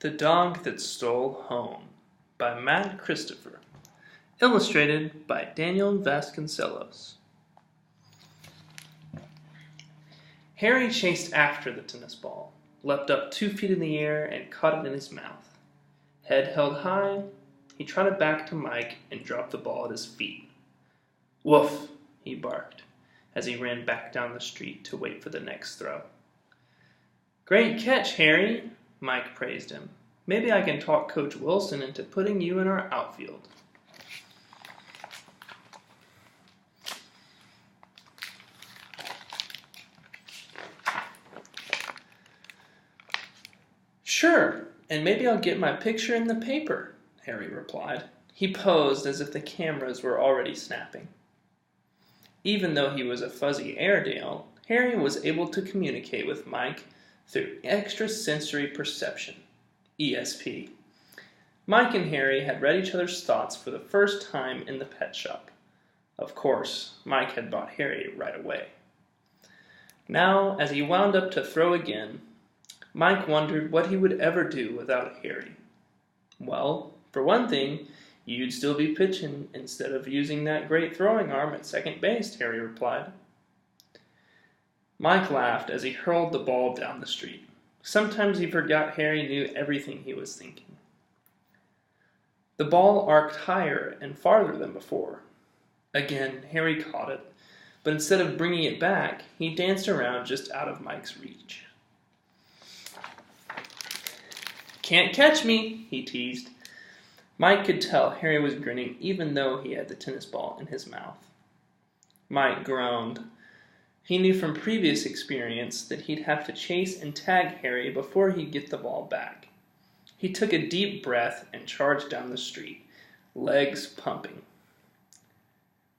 The Dog That Stole Home by Matt Christopher. Illustrated by Daniel Vasconcelos. Harry chased after the tennis ball, leapt up 2 feet in the air, and caught it in his mouth. Head held high, he trotted back to Mike and dropped the ball at his feet. "Woof!" he barked, as he ran back down the street to wait for the next throw. "Great catch, Harry!" Mike praised him. "Maybe I can talk Coach Wilson into putting you in our outfield." "Sure, and maybe I'll get my picture in the paper," Harry replied. He posed as if the cameras were already snapping. Even though he was a fuzzy Airedale, Harry was able to communicate with Mike through extrasensory perception, ESP. Mike and Harry had read each other's thoughts for the first time in the pet shop. Of course, Mike had bought Harry right away. Now, as he wound up to throw again, Mike wondered what he would ever do without Harry. "Well, for one thing, you'd still be pitching instead of using that great throwing arm at second base," Harry replied. Mike laughed as he hurled the ball down the street. Sometimes he forgot Harry knew everything he was thinking. The ball arced higher and farther than before. Again, Harry caught it, but instead of bringing it back, he danced around just out of Mike's reach. "Can't catch me," he teased. Mike could tell Harry was grinning even though he had the tennis ball in his mouth. Mike groaned. He knew from previous experience that he'd have to chase and tag Harry before he'd get the ball back. He took a deep breath and charged down the street, legs pumping.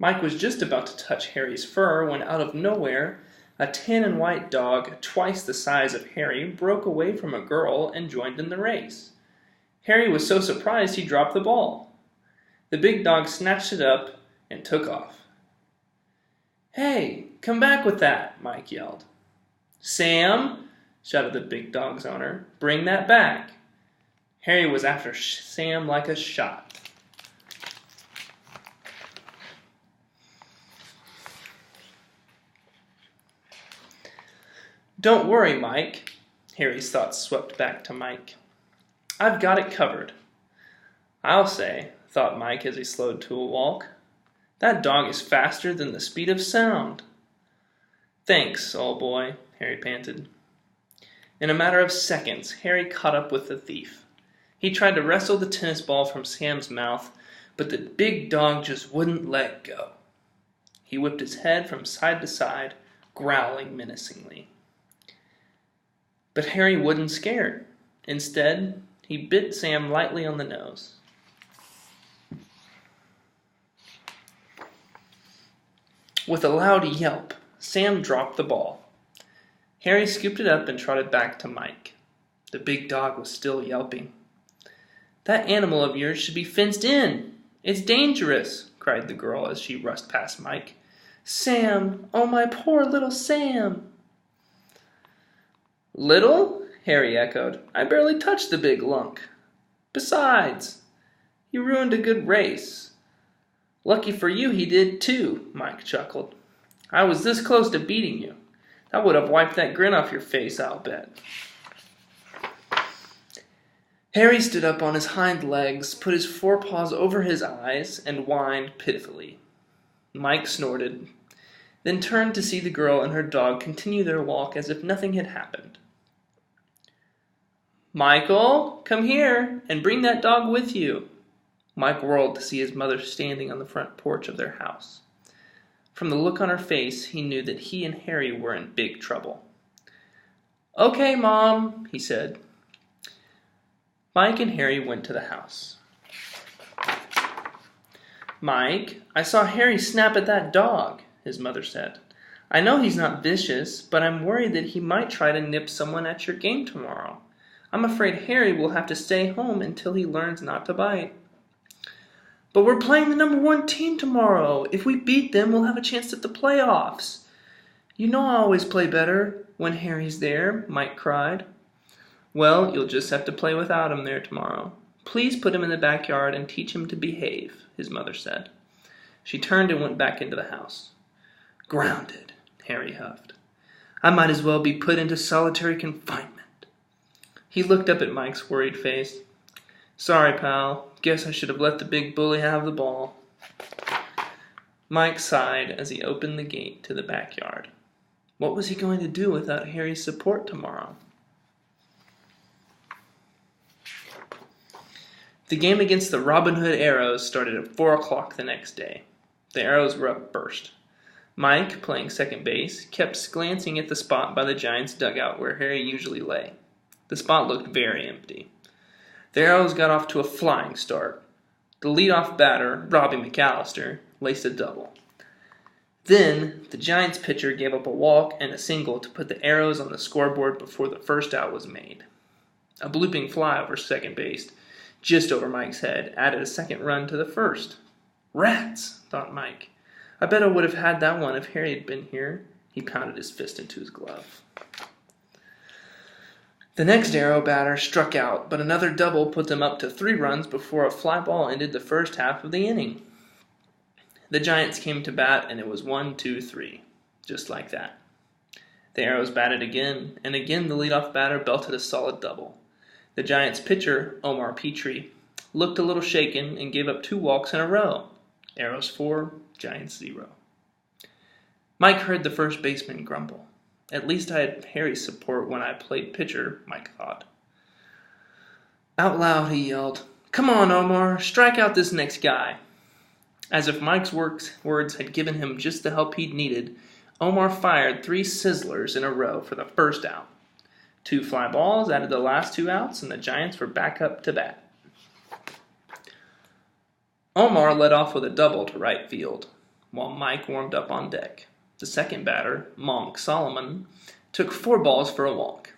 Mike was just about to touch Harry's fur when out of nowhere, a tan and white dog twice the size of Harry broke away from a girl and joined in the race. Harry was so surprised he dropped the ball. The big dog snatched it up and took off. "Hey, come back with that," Mike yelled. "Sam," shouted the big dog's owner, "bring that back." Harry was after Sam like a shot. "Don't worry, Mike," Harry's thoughts swept back to Mike. "I've got it covered." "I'll say," thought Mike as he slowed to a walk, "that dog is faster than the speed of sound." "Thanks, old boy," Harry panted. In a matter of seconds, Harry caught up with the thief. He tried to wrestle the tennis ball from Sam's mouth, but the big dog just wouldn't let go. He whipped his head from side to side, growling menacingly. But Harry wasn't scared. Instead, he bit Sam lightly on the nose. With a loud yelp, Sam dropped the ball. Harry scooped it up and trotted back to Mike. The big dog was still yelping. "That animal of yours should be fenced in. It's dangerous," cried the girl as she rushed past Mike. "Sam! Oh, my poor little Sam!" "Little?" Harry echoed. "I barely touched the big lunk. Besides, you ruined a good race." "Lucky for you he did too," Mike chuckled. "I was this close to beating you. That would have wiped that grin off your face, I'll bet." Harry stood up on his hind legs, put his forepaws over his eyes, and whined pitifully. Mike snorted, then turned to see the girl and her dog continue their walk as if nothing had happened. "Michael, come here, and bring that dog with you." Mike whirled to see his mother standing on the front porch of their house. From the look on her face, he knew that he and Harry were in big trouble. "Okay, Mom," he said. Mike and Harry went to the house. "Mike, I saw Harry snap at that dog," his mother said. "I know he's not vicious, but I'm worried that he might try to nip someone at your game tomorrow. I'm afraid Harry will have to stay home until he learns not to bite." "But we're playing the #1 team tomorrow. If we beat them, we'll have a chance at the playoffs." "You know I always play better when Harry's there," Mike cried. Well, you'll just have to play without him there tomorrow. Please put him in the backyard and teach him to behave, his mother said. She turned and went back into the house. Grounded, Harry huffed. I might as well be put into solitary confinement. He looked up at Mike's worried face. Sorry, pal. Guess I should have let the big bully have the ball. Mike sighed as he opened the gate to the backyard. What was he going to do without Harry's support tomorrow? The game against the Robin Hood Arrows started at 4 o'clock the next day. The Arrows were up first. Mike, playing second base, kept glancing at the spot by the Giants' dugout where Harry usually lay. The spot looked very empty. The Arrows got off to a flying start. The leadoff batter, Robbie McAllister, laced a double. Then, the Giants' pitcher gave up a walk and a single to put the Arrows on the scoreboard before the first out was made. A blooping fly over second base, just over Mike's head, added a second run to the first. Rats, thought Mike. I bet I would have had that one if Harry had been here. He pounded his fist into his glove. The next Arrow batter struck out, but another double put them up to 3 runs before a fly ball ended the first half of the inning. The Giants came to bat, and it was 1-2-3, just like that. The Arrows batted again, and again the leadoff batter belted a solid double. The Giants' pitcher, Omar Petrie, looked a little shaken and gave up 2 walks in a row. Arrows 4, Giants 0. Mike heard the first baseman grumble. At least I had Harry's support when I played pitcher, Mike thought. Out loud, he yelled, Come on, Omar, strike out this next guy. As if Mike's words had given him just the help he'd needed, Omar fired 3 sizzlers in a row for the first out. 2 fly balls added the last 2 outs, and the Giants were back up to bat. Omar led off with a double to right field, while Mike warmed up on deck. The second batter, Monk Solomon, took 4 balls for a walk.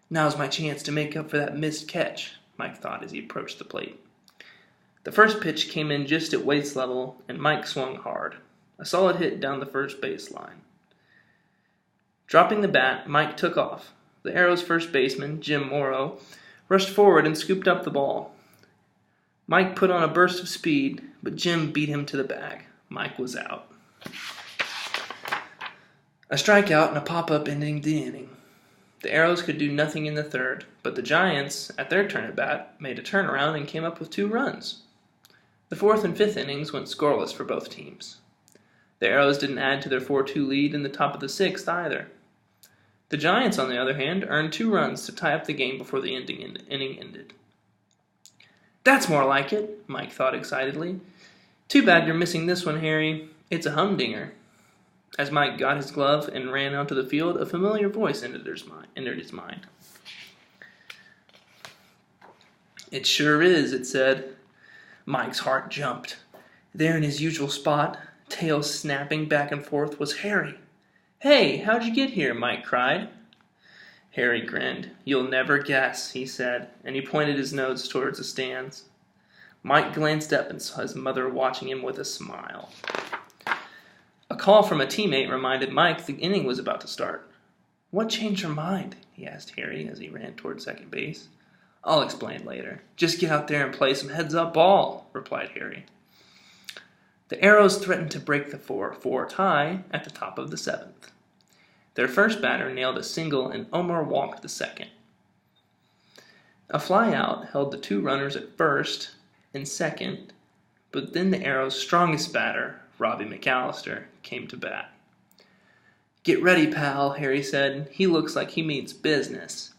Now's my chance to make up for that missed catch, Mike thought as he approached the plate. The first pitch came in just at waist level, and Mike swung hard. A solid hit down the first baseline. Dropping the bat, Mike took off. The Arrows' first baseman, Jim Morrow, rushed forward and scooped up the ball. Mike put on a burst of speed, but Jim beat him to the bag. Mike was out. A strikeout and a pop-up ending the inning. The Arrows could do nothing in the third, but the Giants, at their turn at bat, made a turnaround and came up with 2 runs. The 4th and 5th innings went scoreless for both teams. The Arrows didn't add to their 4-2 lead in the top of the 6th either. The Giants, on the other hand, earned 2 runs to tie up the game before the inning ended. That's more like it, Mike thought excitedly. Too bad you're missing this one, Harry. It's a humdinger. As Mike got his glove and ran onto the field, a familiar voice entered his mind. It sure is, it said. Mike's heart jumped. There in his usual spot, tail snapping back and forth, was Harry. Hey, how'd you get here? Mike cried. Harry grinned. You'll never guess, he said, and he pointed his nose towards the stands. Mike glanced up and saw his mother watching him with a smile. A call from a teammate reminded Mike the inning was about to start. What changed your mind? He asked Harry as he ran toward second base. I'll explain later. Just get out there and play some heads-up ball, replied Harry. The Arrows threatened to break the 4-4 tie at the top of the 7th. Their first batter nailed a single and Omar walked the second. A flyout held the 2 runners at first and second, but then the Arrows' strongest batter, Robbie McAllister, came to bat. Get ready, pal, Harry said. He looks like he means business.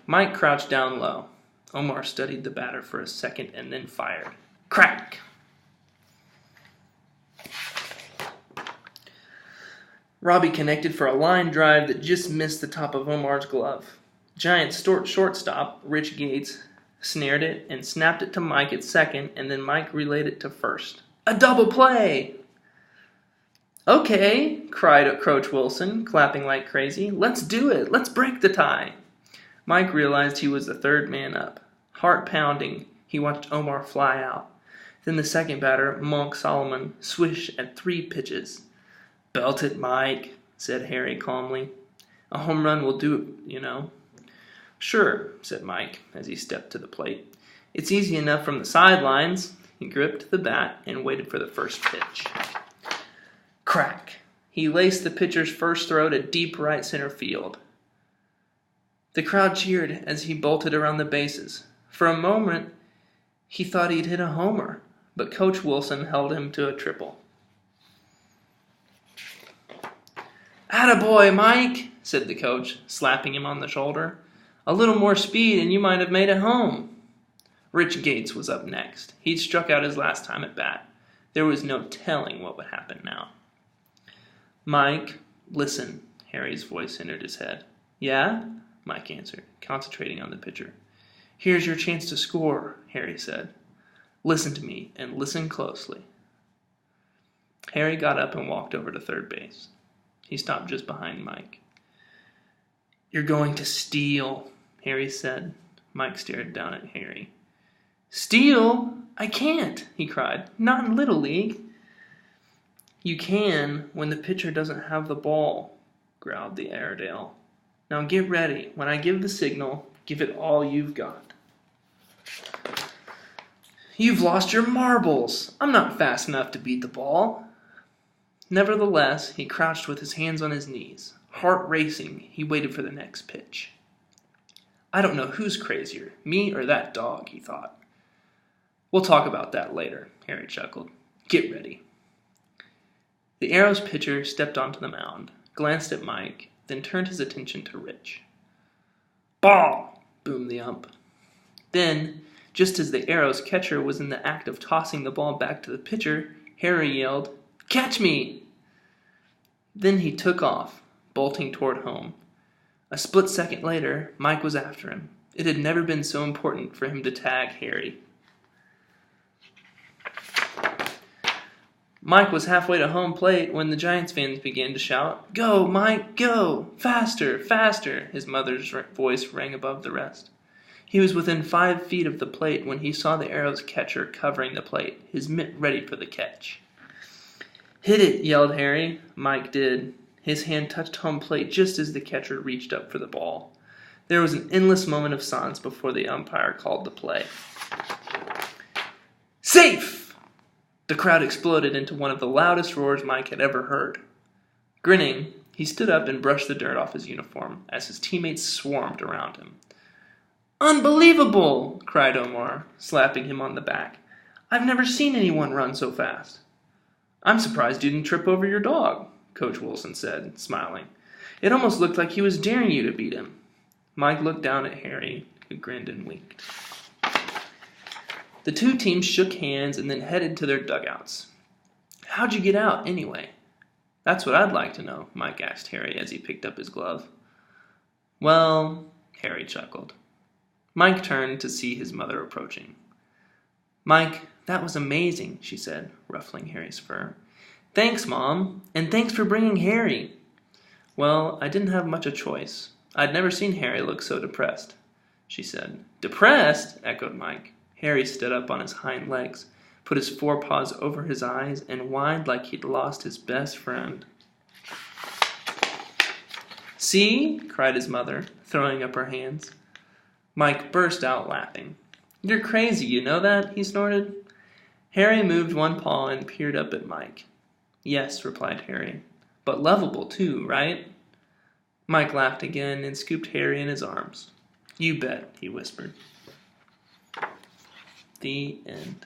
Mike crouched down low. Omar studied the batter for a second and then fired. Crack! Robbie connected for a line drive that just missed the top of Omar's glove. Giants shortstop, Rich Gates, snared it and snapped it to Mike at second, and then Mike relayed it to first. A double play! Okay, cried Coach Wilson, clapping like crazy. Let's do it. Let's break the tie. Mike realized he was the 3rd man up. Heart pounding, he watched Omar fly out. Then the second batter, Monk Solomon, swish at 3 pitches. Belt it, Mike, said Harry calmly. A home run will do it, you know. Sure, said Mike as he stepped to the plate. It's easy enough from the sidelines. He gripped the bat and waited for the first pitch. Crack! He laced the pitcher's first throw to deep right center field. The crowd cheered as he bolted around the bases. For a moment, he thought he'd hit a homer, but Coach Wilson held him to a triple. "Attaboy, Mike," said the coach, slapping him on the shoulder. "A little more speed and you might have made it home." Rich Gates was up next. He'd struck out his last time at bat. There was no telling what would happen now. "Mike, listen," Harry's voice entered his head. "Yeah?" Mike answered, concentrating on the pitcher. "Here's your chance to score," Harry said. "Listen to me, and listen closely." Harry got up and walked over to third base. He stopped just behind Mike. "You're going to steal," Harry said. Mike stared down at Harry. "Steal? I can't," he cried. "Not in Little League." "You can when the pitcher doesn't have the ball," growled the Airedale. "Now get ready. When I give the signal, give it all you've got." "You've lost your marbles. I'm not fast enough to beat the ball." Nevertheless, he crouched with his hands on his knees. Heart racing, he waited for the next pitch. "I don't know who's crazier, me or that dog," he thought. "We'll talk about that later," Harry chuckled. "Get ready." The Arrows pitcher stepped onto the mound, glanced at Mike, then turned his attention to Rich. "Ball!" boomed the ump. Then, just as the Arrows catcher was in the act of tossing the ball back to the pitcher, Harry yelled, "Catch me!" Then he took off, bolting toward home. A split second later, Mike was after him. It had never been so important for him to tag Harry. Mike was halfway to home plate when the Giants fans began to shout, "Go, Mike, go! Faster, faster!" His mother's voice rang above the rest. He was within 5 feet of the plate when he saw the Arrows catcher covering the plate, his mitt ready for the catch. "Hit it!" yelled Harry. Mike did. His hand touched home plate just as the catcher reached up for the ball. There was an endless moment of silence before the umpire called the play. "Safe!" The crowd exploded into one of the loudest roars Mike had ever heard. Grinning, he stood up and brushed the dirt off his uniform as his teammates swarmed around him. "Unbelievable!" cried Omar, slapping him on the back. "I've never seen anyone run so fast." "I'm surprised you didn't trip over your dog," Coach Wilson said, smiling. "It almost looked like he was daring you to beat him." Mike looked down at Harry, who grinned and winked. The two teams shook hands and then headed to their dugouts. "How'd you get out, anyway?" "That's what I'd like to know," Mike asked Harry as he picked up his glove. "Well," Harry chuckled. Mike turned to see his mother approaching. "Mike, that was amazing," she said, ruffling Harry's fur. "Thanks, Mom, and thanks for bringing Harry." "Well, I didn't have much of a choice. I'd never seen Harry look so depressed," she said. "Depressed?" echoed Mike. Harry stood up on his hind legs, put his forepaws over his eyes, and whined like he'd lost his best friend. "See?" cried his mother, throwing up her hands. Mike burst out laughing. "You're crazy, you know that?" he snorted. Harry moved one paw and peered up at Mike. "Yes," replied Harry, "but lovable too, right?" Mike laughed again and scooped Harry in his arms. "You bet," he whispered. The end.